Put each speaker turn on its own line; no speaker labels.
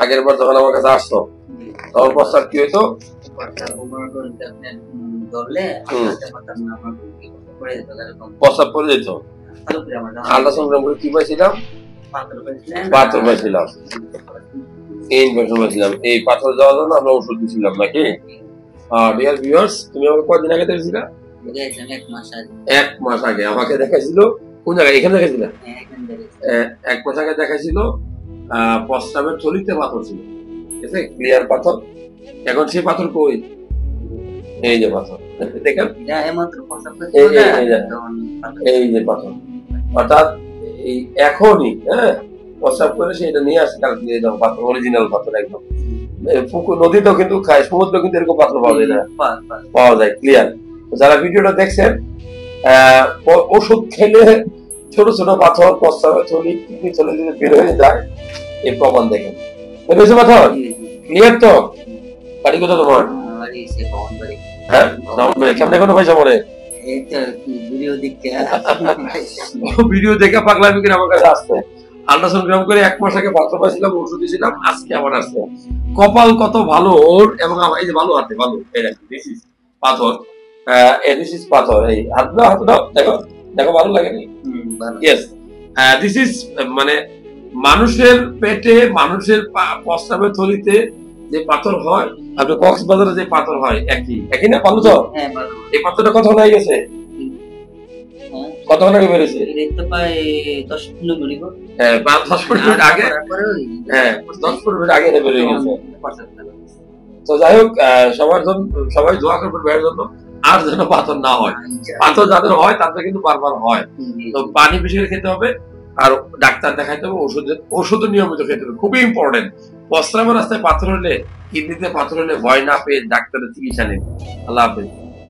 আগের বার যখন আমার কাছে আসতো তখন প্রস্তাব কি হইতো? প্রস্তাব করে দিত। আল্ট্রাসাউন্ড করে কি পাইছিলাম? পাথর পাইছিলাম, ইনফেকশন পাইছিলাম। এই পাথর যাওয়ার জন্য আমরা ওষুধ দিয়েছিলাম নাকি? ডিয়ার ভিউয়ার্স, তুমি আমাকে কয়দিন আগে দেখেছিলা? 1 মাস আগে আমাকে দেখাইছিল। কোন জায়গায়? এখানে দেখাইছিল? 1 মাস আগে দেখাইছিল। প্রস্তাবের থলিতে পাথর ছিল, ঠিক আছে, ক্লিয়ার পাথর। এখন সেই পাথর কই? এই যে পাথর, দেখেন, এই যে পাথর। অর্থাৎ এই এখনই প্রস্তাব করে সেটা নিয়ে আসে, কালকে দিয়ে দাও পাথর, অরিজিনাল পাথর একদম। পুকুর নদীতেও কিন্তু খায়, সমুদ্র কিন্তু এরকম পাথর পাওয়া যায় না, পাওয়া যায় ক্লিয়ার। যারা ভিডিওটা দেখছেন, ওষুধ খেলে ছোট ছোট পাথর প্রস্তাবের থলি কিডনি থলি থেকে বের হয়ে যায়, এই প্রমাণ দেখেন। বেরোছে পাথর ক্লিয়ার তো? বাড়ি কোথা তোমার? হ্যাঁ, কেমন এখনো পয়সা পড়ে? ভিডিও দেখে পাগলামি করে আমার কাছে আসছে। আল্ট্রাসাউন্ড করে 1 মাস আগে পাথর পাইছিলাম, ওষুধ দিয়েছিলাম, আজকে আবার আসছে। কপাল কত ভালো ওর, এবং এই যে ভালো হাতে ভালো, এই দেখো দিস ইজ পাথর, দিস ইজ পাথর। এই হাত দাও, হাত দাও, দেখো দেখো, ভালো লাগেনি? ইয়েস, দিস ইজ মানে মানুষের পেটে, মানুষের প্রস্রাবের থলিতে যে পাথর হয়, আপনি কক্সবাজারে যে পাথর হয়, একই একই না? ভালো তো? এই পাথরটা কত হয়ে গেছে? কতক্ষণ আগে বেরিয়েছে? 10-15 মিনিট আগে। হ্যাঁ, 10-15 মিনিট আগে বেরিয়ে গেছে। তো যাই হোক, সবার জন্য সবাই দোয়া করবেন ভাইয়ের জন্য, আর যেন পাথর না হয়। পাথর যাদের হয় তাদের কিন্তু বারবার হয়। তো পানি বেশি করে খেতে হবে, আর ডাক্তার দেখাইতে হবে, ওষুধ নিয়মিত খেতে হবে, খুবই ইম্পর্টেন্ট। প্রস্রাবের রাস্তায় পাথর হলে, কিডনিতে পাথর হলে ভয় না পেয়ে ডাক্তারের চিকিৎসা নিন। আল্লাহ হাফেজ।